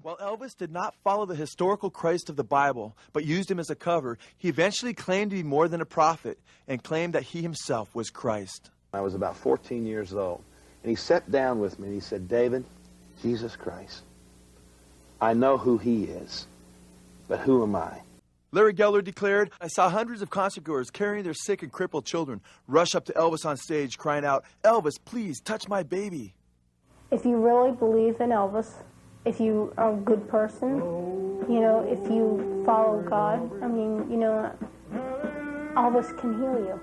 While Elvis did not follow the historical Christ of the Bible, but used him as a cover, he eventually claimed to be more than a prophet and claimed that he himself was Christ. I was about 14 years old, and he sat down with me and he said, "David, Jesus Christ, I know who he is, but who am I?" Larry Geller declared, "I saw hundreds of concertgoers carrying their sick and crippled children rush up to Elvis on stage crying out, 'Elvis, please touch my baby.'" If you really believe in Elvis, if you are a good person, if you follow God, Elvis can heal you.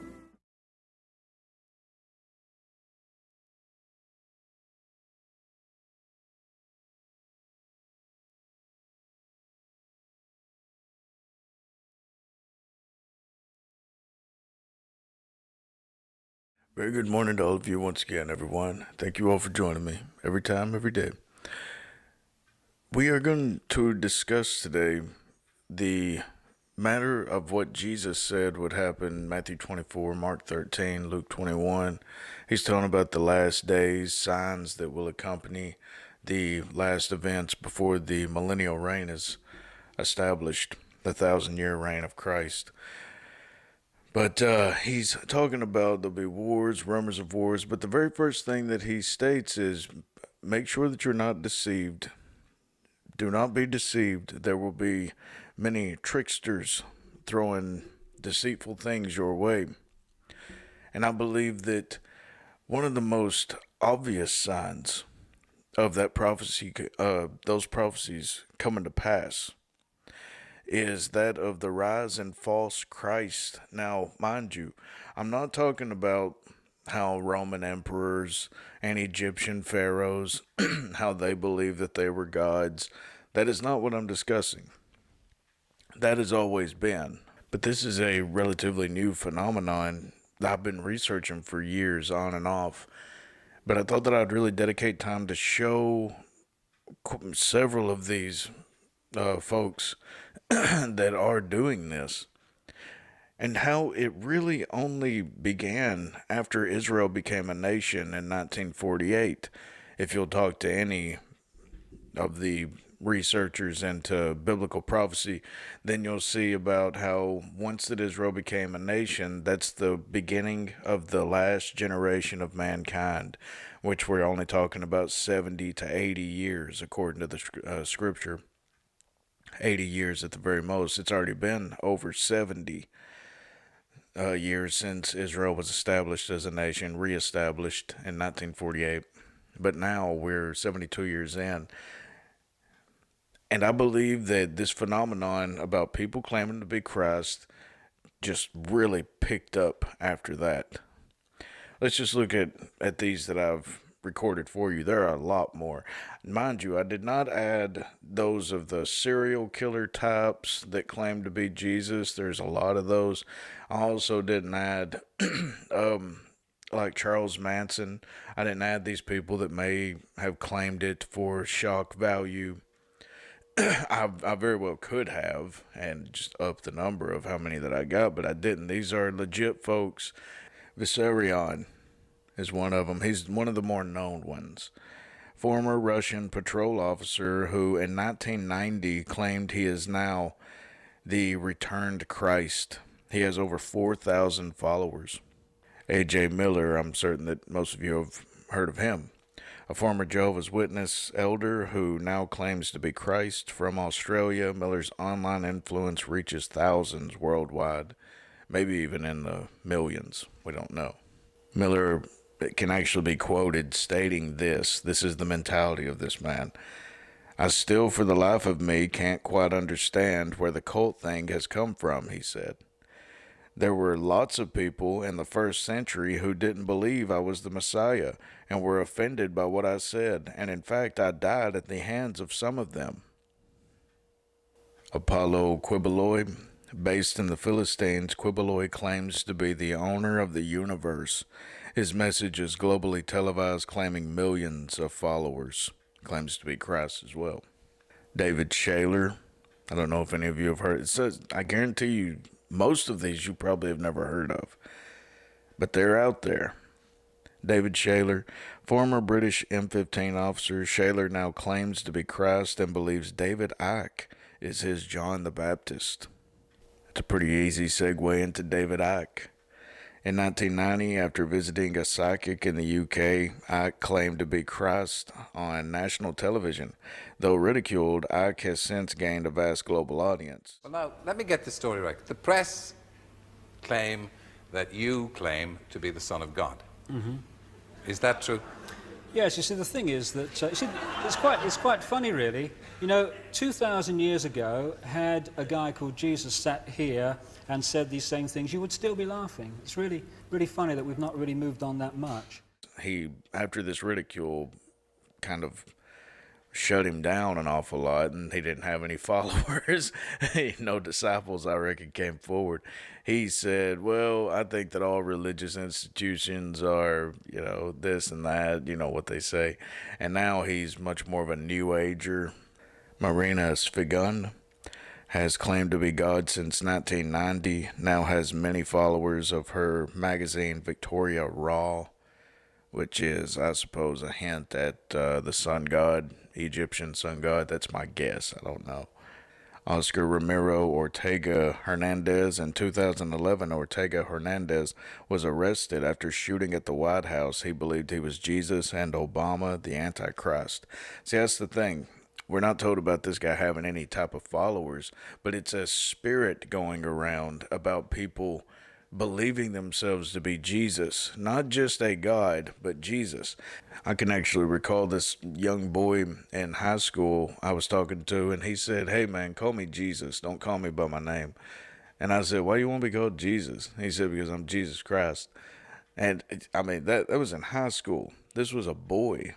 Very good morning to all of you once again, everyone. Thank you all for joining me every time, every day. We are going to discuss today the matter of what Jesus said would happen, Matthew 24, Mark 13, Luke 21. He's talking about the last days, signs that will accompany the last events before the millennial reign is established, the 1,000-year reign of Christ. But he's talking about there'll be wars, rumors of wars. But the very first thing that he states is make sure that you're not deceived. Do not be deceived. There will be many tricksters throwing deceitful things your way. And I believe that one of the most obvious signs of that prophecy, those prophecies coming to pass, is that of the rise in false Christ. Now, mind you, I'm not talking about how Roman emperors and Egyptian pharaohs, how they believed that they were gods. That is not what I'm discussing. That has always been. But this is a relatively new phenomenon that I've been researching for years on and off. But I thought that I'd really dedicate time to show several of these folks that are doing this, and how it really only began after Israel became a nation in 1948. If you'll talk to any of the researchers into biblical prophecy, then you'll see about how once that Israel became a nation, that's the beginning of the last generation of mankind, which we're only talking about 70 to 80 years according to the scripture. 80 years at the very most. It's already been over 70 years since Israel was established as a nation, reestablished in 1948. But now we're 72 years in. And I believe that this phenomenon about people claiming to be Christ just really picked up after that. Let's just look at these that I've recorded for you. There are a lot more. Mind you, I did not add those of the serial killer types that claim to be Jesus. There's a lot of those. I also didn't add like Charles Manson. I didn't add these people that may have claimed it for shock value. I very well could have and just up the number of how many that I got, but I didn't. These are legit folks. Vissarion is one of them. He's one of the more known ones. Former Russian patrol officer who in 1990 claimed he is now the returned Christ. He has over 4,000 followers. A.J. Miller, I'm certain that most of you have heard of him. A former Jehovah's Witness elder who now claims to be Christ from Australia. Miller's online influence reaches thousands worldwide, maybe even in the millions. We don't know. Miller can actually be quoted stating this is the mentality of this man. "I still, for the life of me, can't quite understand where the cult thing has come from," he said. "There were lots of people in the first century who didn't believe I was the Messiah and were offended by what I said, and in fact I died at the hands of some of them." Apollo Quiboloy, based in the Philistines, Quiboloy claims to be the owner of the universe. His message is globally televised, claiming millions of followers. Claims to be Christ as well. David Shaler, I don't know if any of you have heard. It says, I guarantee you, most of these you probably have never heard of, but they're out there. David Shaler, former British M15 officer. Shaler now claims to be Christ and believes David Icke is his John the Baptist. It's a pretty easy segue into David Icke. In 1990, after visiting a psychic in the UK, Icke claimed to be Christ on national television. Though ridiculed, Icke has since gained a vast global audience. Well, now, let me get this story right. The press claim that you claim to be the Son of God. Mm-hmm. Is that true? Yes, you see, the thing is that it's quite funny, really. You know, 2,000 years ago, had a guy called Jesus sat here and said these same things, you would still be laughing. It's really, really funny that we've not really moved on that much. He, after this ridicule, kind of shut him down an awful lot, and he didn't have any followers. No disciples, I reckon, came forward. He said, well, I think that all religious institutions are, this and that, what they say. And now he's much more of a new ager. Marina Svigun has claimed to be God since 1990, now has many followers of her magazine Victoria Raw, which is, I suppose, a hint at the sun god, Egyptian sun god. That's my guess. I don't know. Oscar Ramiro Ortega Hernandez. In 2011, Ortega Hernandez was arrested after shooting at the White House. He believed he was Jesus and Obama, the Antichrist. See, that's the thing. We're not told about this guy having any type of followers, but it's a spirit going around about people believing themselves to be Jesus, not just a God, but Jesus. I can actually recall this young boy in high school I was talking to, and he said, hey man, call me Jesus, don't call me by my name. And I said, why do you want to be called Jesus? He said, because I'm Jesus Christ. And I mean, that was in high school. This was a boy.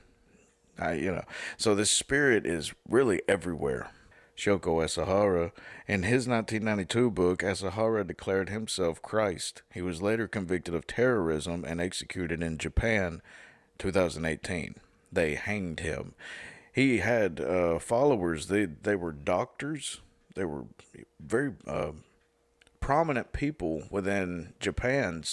So this spirit is really everywhere. Shoko Asahara, in his 1992 book, Asahara declared himself Christ. He was later convicted of terrorism and executed in Japan, 2018. They hanged him. He had followers. They were doctors. They were very prominent people within Japan's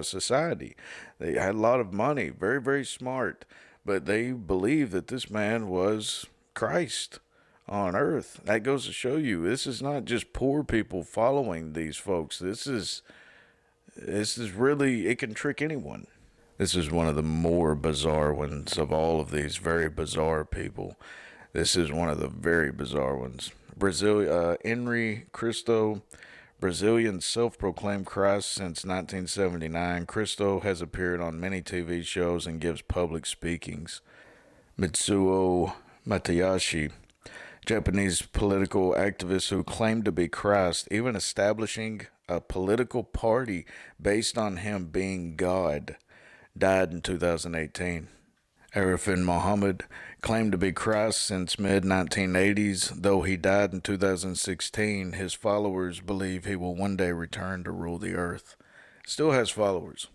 society. They had a lot of money, very, very smart, but they believed that this man was Christ on earth. That goes to show you, this is not just poor people following these folks. This is really, it can trick anyone. This is one of the more bizarre ones of all of these very bizarre people. This is one of the very bizarre ones. Henry Cristo, Brazilian self-proclaimed Christ since 1979. Cristo has appeared on many TV shows and gives public speakings. Mitsuo Matayashi, Japanese political activist who claimed to be Christ, even establishing a political party based on him being God, died in 2018. Arifin Muhammad claimed to be Christ since mid-1980s. Though he died in 2016, his followers believe he will one day return to rule the earth. Still has followers.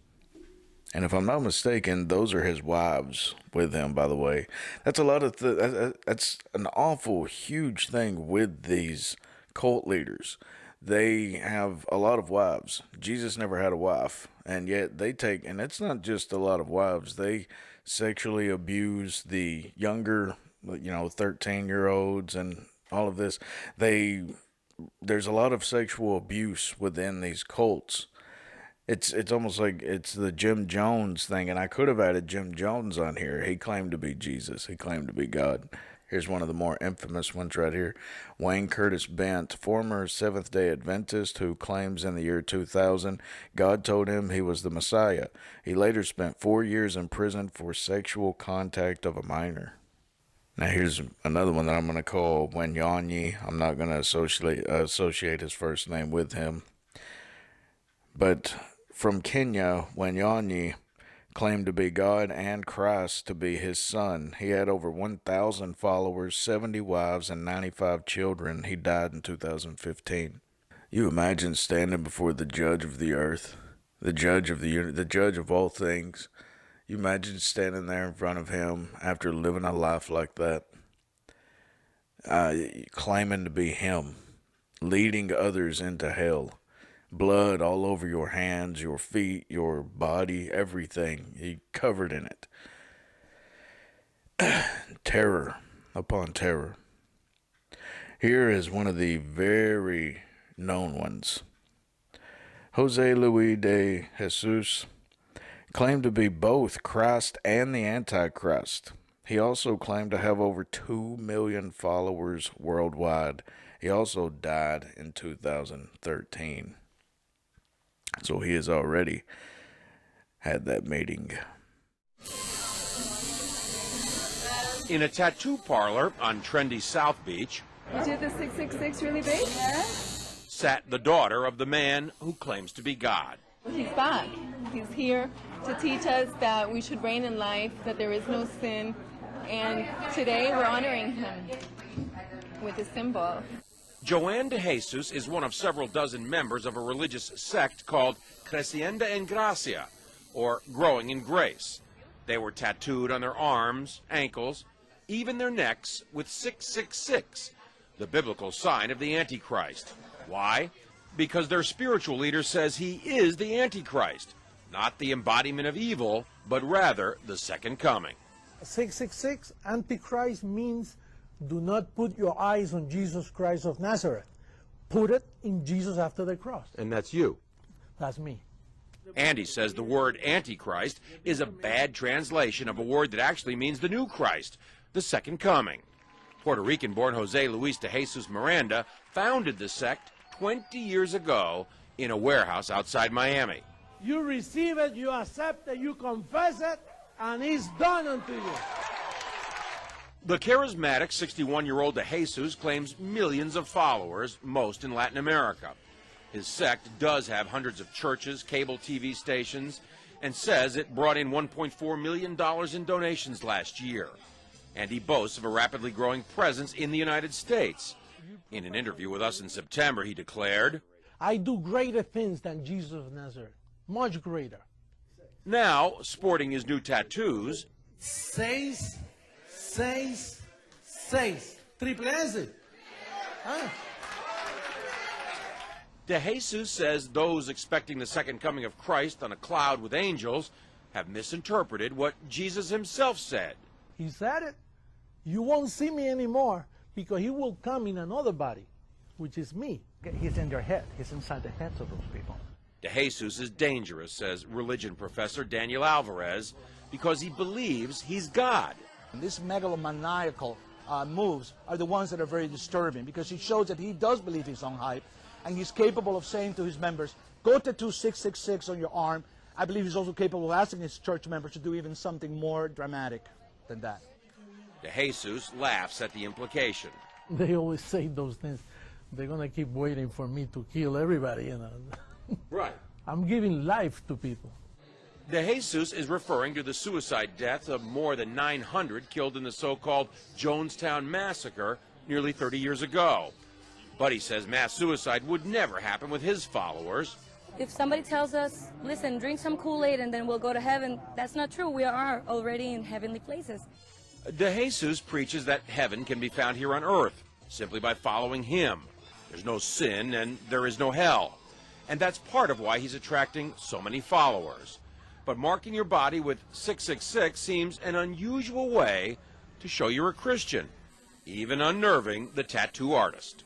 And if I'm not mistaken, those are his wives with him, by the way. That's a lot of that's an awful huge thing with these cult leaders. They have a lot of wives. Jesus never had a wife, and yet they take, and it's not just a lot of wives, they sexually abuse the younger, 13-year-olds and all of this. There's a lot of sexual abuse within these cults. It's almost like it's the Jim Jones thing, and I could have added Jim Jones on here. He claimed to be Jesus. He claimed to be God. Here's one of the more infamous ones right here. Wayne Curtis Bent, former Seventh-day Adventist who claims in the year 2000 God told him he was the Messiah. He later spent 4 years in prison for sexual contact of a minor. Now here's another one that I'm going to call Wanyanyi. I'm not going to associate his first name with him. But from Kenya, Wanyanyi claimed to be God and Christ to be his son. He had over 1,000 followers, 70 wives, and 95 children. He died in 2015. You imagine standing before the judge of the earth, the judge of the judge of all things. You imagine standing there in front of him after living a life like that, claiming to be him, leading others into hell, blood all over your hands, your feet, your body, everything. He covered in it. Terror upon terror. Here is one of the very known ones. Jose Luis de Jesus claimed to be both Christ and the Antichrist. He also claimed to have over 2 million followers worldwide. He also died in 2013. So he has already had that meeting. In a tattoo parlor on trendy South Beach, You did the 666 really big? Yeah. sat the daughter of the man who claims to be God. He's back. He's here to teach us that we should reign in life, that there is no sin, and today we're honoring him with a symbol. Joanne de Jesus is one of several dozen members of a religious sect called Creciendo en Gracia, or Growing in Grace. They were tattooed on their arms, ankles, even their necks with 666, the biblical sign of the Antichrist. Why? Because their spiritual leader says he is the Antichrist, not the embodiment of evil, but rather the second coming. 666, Antichrist means do not put your eyes on Jesus Christ of Nazareth. Put it in Jesus after the cross. And that's you. That's me. Andy says the word Antichrist is a bad translation of a word that actually means the new Christ, the second coming. Puerto Rican-born Jose Luis de Jesus Miranda founded the sect 20 years ago in a warehouse outside Miami. You receive it, you accept it, you confess it, and it's done unto you. The charismatic 61-year-old de Jesus claims millions of followers, most in Latin America. His sect does have hundreds of churches, cable TV stations, and says it brought in $1.4 million in donations last year. And he boasts of a rapidly growing presence in the United States. In an interview with us in September, he declared, I do greater things than Jesus of Nazareth. Much greater. now sporting his new tattoos, 666. Triple S. Huh? De Jesus says those expecting the second coming of Christ on a cloud with angels have misinterpreted what Jesus himself said. He said it. You won't see me anymore because he will come in another body, which is me. He's in their head. He's inside the heads of those people. De Jesus is dangerous, says religion professor Daniel Alvarez, because he believes he's God. These megalomaniacal moves are the ones that are very disturbing because it shows that he does believe his own hype, and he's capable of saying to his members, go tattoo 666 on your arm. I believe he's also capable of asking his church members to do even something more dramatic than that. De Jesus laughs at the implication. They always say those things. They're going to keep waiting for me to kill everybody, you know. Right. I'm giving life to people. De Jesus is referring to the suicide deaths of more than 900 killed in the so-called Jonestown Massacre nearly 30 years ago. But he says mass suicide would never happen with his followers. If somebody tells us, listen, drink some Kool-Aid and then we'll go to heaven, that's not true. We are already in heavenly places. De Jesus preaches that heaven can be found here on earth simply by following him. There's no sin and there is no hell. And that's part of why he's attracting so many followers. But marking your body with 666 seems an unusual way to show you're a Christian, even unnerving the tattoo artist.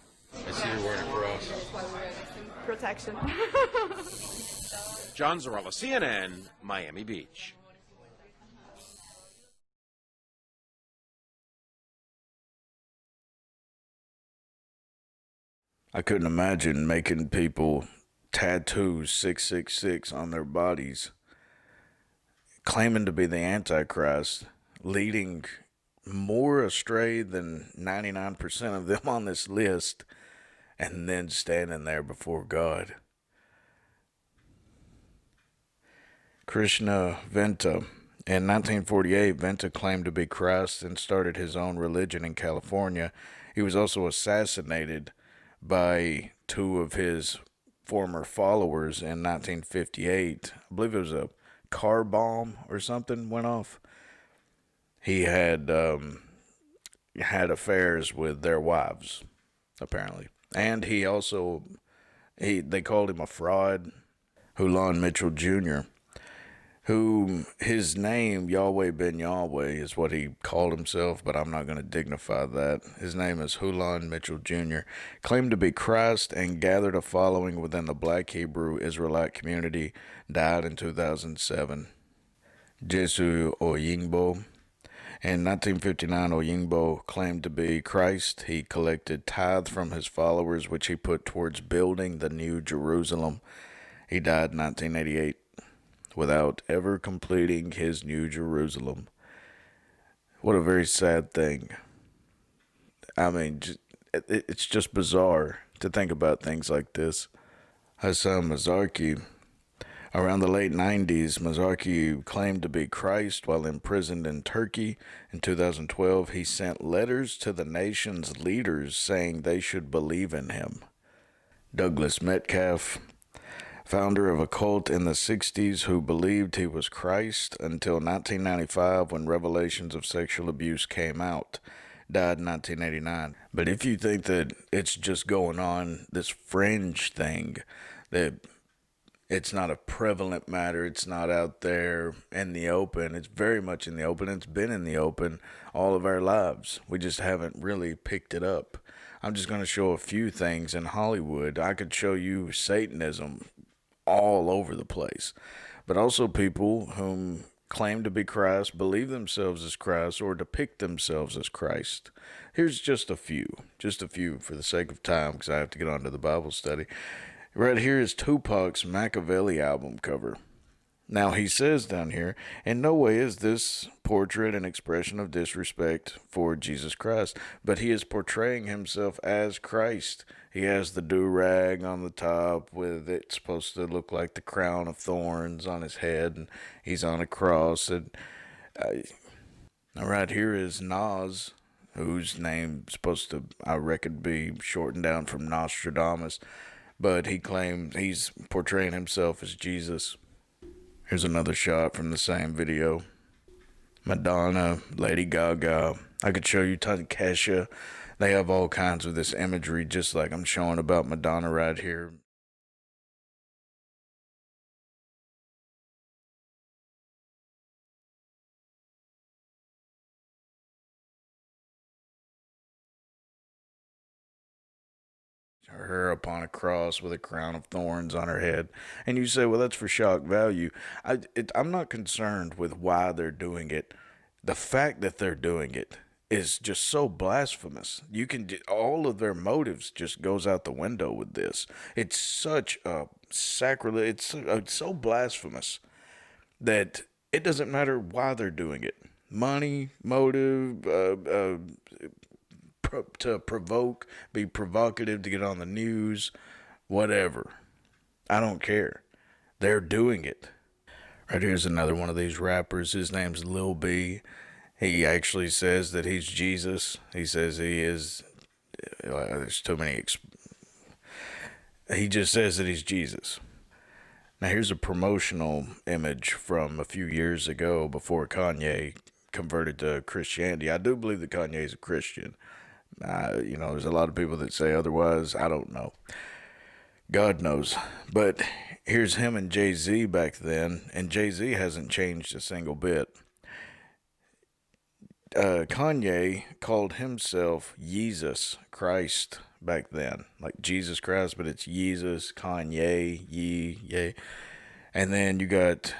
I see you're wearing a cross. Protection. John Zarella, CNN, Miami Beach. I couldn't imagine making people tattoo 666 on their bodies, claiming to be the Antichrist, leading more astray than 99% of them on this list, and then standing there before God. Krishna Venta. In 1948, Venta claimed to be Christ and started his own religion in California. He was also assassinated by two of his former followers in 1958. I believe it was a car bomb or something went off. He had had affairs with their wives, apparently. And he also They called him a fraud. Hulon Mitchell Jr., who his name, Yahweh ben Yahweh, is what he called himself, but I'm not going to dignify that. His name is Hulon Mitchell Jr., claimed to be Christ and gathered a following within the Black Hebrew Israelite community, died in 2007. Jesu Oyingbo. In 1959, Oyingbo claimed to be Christ. He collected tithe from his followers, which he put towards building the New Jerusalem. He died in 1988 without ever completing his New Jerusalem. What a very sad thing. I mean, it's just bizarre to think about things like this. Hassan Mazarki. Around the late 90s, Mazarki claimed to be Christ while imprisoned in Turkey. In 2012, he sent letters to the nation's leaders saying they should believe in him. Douglas Metcalf, founder of a cult in the 60s who believed he was Christ until 1995 when revelations of sexual abuse came out, died in 1989. But if you think that it's just going on, this fringe thing, that it's not a prevalent matter, it's not out there in the open, it's very much in the open, it's been in the open all of our lives. We just haven't really picked it up. I'm just going to show a few things in Hollywood. I could show you Satanism all over the place, but also people whom claim to be Christ, believe themselves as Christ, or depict themselves as Christ. Here's just a few for the sake of time, because I have to get on to the Bible study. Right here is Tupac's Machiavelli album cover. Now, he says down here, in no way is this portrait an expression of disrespect for Jesus Christ, but he is portraying himself as Christ. He has the do-rag on the top with it supposed to look like the crown of thorns on his head, and he's on a cross. And right here is Nas, whose name is supposed to, I reckon, be shortened down from Nostradamus, but he claims he's portraying himself as Jesus. Here's another shot from the same video. Madonna, Lady Gaga. I could show you tons of Kesha. They have all kinds of this imagery, just like I'm showing about Madonna right here. Her upon a cross with a crown of thorns on her head. And you say, well, that's for shock value. I'm not concerned with why they're doing it. The fact that they're doing it is just so blasphemous. You can all of their motives just goes out the window with this. It's such a sacrilege. It's so blasphemous that it doesn't matter why they're doing it. Money, motive, to provoke, be provocative, to get on the news, whatever. I don't care. They're doing it. Right here's another one of these rappers. His name's Lil B. He actually says that he's Jesus. He says he is. There's too many. He just says that he's Jesus. Now here's a promotional image from a few years ago before Kanye converted to Christianity. I do believe that Kanye is a Christian. There's a lot of people that say otherwise. I don't know. God knows. But here's him and Jay-Z back then, and Jay-Z hasn't changed a single bit. Kanye called himself Yeezus Christ back then, like Jesus Christ, but it's Yeezus, Kanye, Yay. And then you got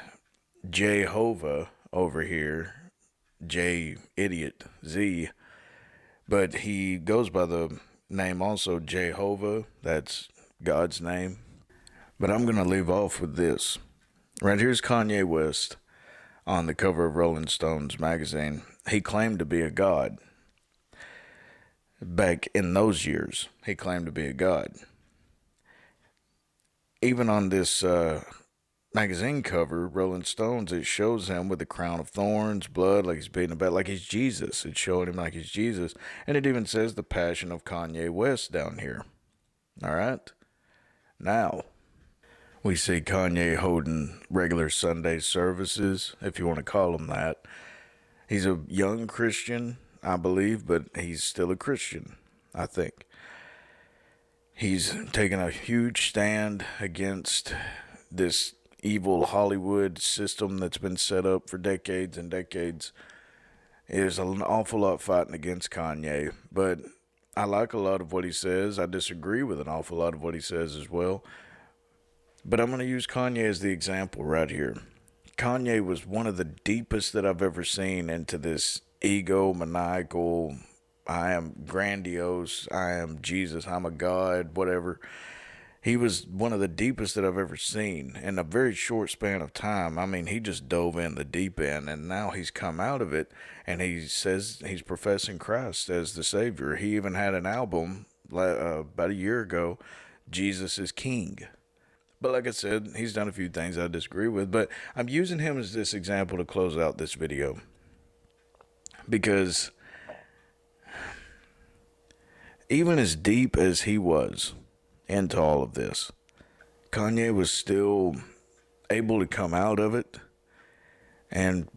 Jehovah over here, J idiot Z. But he goes by the name also Jehovah. That's God's name. But I'm going to leave off with this. Right here's Kanye West on the cover of Rolling Stones magazine. He claimed to be a god. Back in those years, he claimed to be a god. Even on this magazine cover, Rolling Stones, it shows him with a crown of thorns, blood, like he's beating about, like he's Jesus. It's showing him like he's Jesus. And it even says the Passion of Kanye West down here. All right? Now, we see Kanye holding regular Sunday services, if you want to call them that. He's a young Christian, I believe, but he's still a Christian, I think. He's taken a huge stand against this evil Hollywood system that's been set up for decades and decades. There's an awful lot fighting against Kanye, but I like a lot of what he says. I disagree with an awful lot of what he says as well. But I'm going to use Kanye as the example right here. Kanye was one of the deepest that I've ever seen into this egomaniacal, I am grandiose, I am Jesus, I'm a God, whatever. He was one of the deepest that I've ever seen in a very short span of time. I mean, he just dove in the deep end, and now he's come out of it, and he says he's professing Christ as the Savior. He even had an album about a year ago, Jesus is King. But like I said, he's done a few things I disagree with, but I'm using him as this example to close out this video. Because even as deep as he was into all of this, Kanye was still able to come out of it and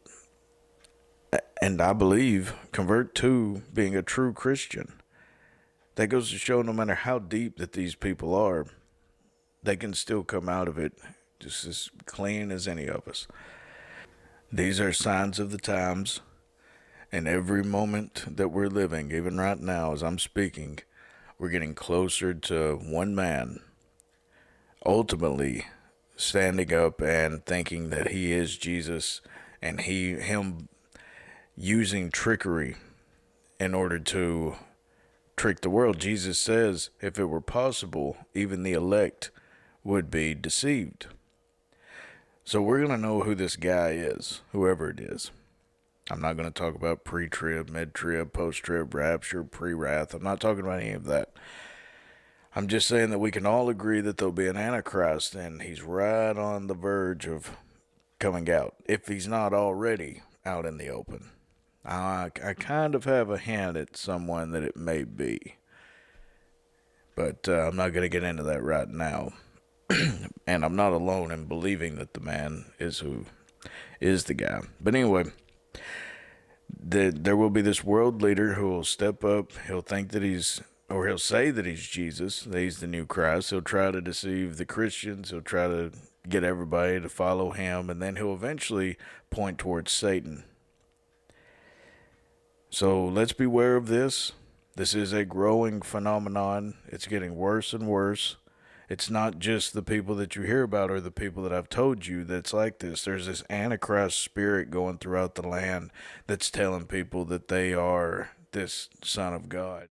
I believe convert to being a true Christian. That goes to show no matter how deep that these people are, they can still come out of it just as clean as any of us. These are signs of the times, and every moment that we're living, even right now as I'm speaking, we're getting closer to one man ultimately standing up and thinking that he is Jesus, and him using trickery in order to trick the world. Jesus says if it were possible, even the elect would be deceived. So we're going to know who this guy is, whoever it is. I'm not going to talk about pre-trib, mid-trib, post-trib, rapture, pre-wrath. I'm not talking about any of that. I'm just saying that we can all agree that there'll be an Antichrist, and he's right on the verge of coming out, if he's not already out in the open. I kind of have a hint at someone that it may be, but I'm not going to get into that right now. And I'm not alone in believing that the man is who is the guy. But anyway, there will be this world leader who will step up. He'll think that he'll say that he's Jesus, that he's the new Christ. He'll try to deceive the Christians. He'll try to get everybody to follow him. And then he'll eventually point towards Satan. So let's beware of this. This is a growing phenomenon. It's getting worse and worse. It's not just the people that you hear about or the people that I've told you that's like this. There's this Antichrist spirit going throughout the land that's telling people that they are this Son of God.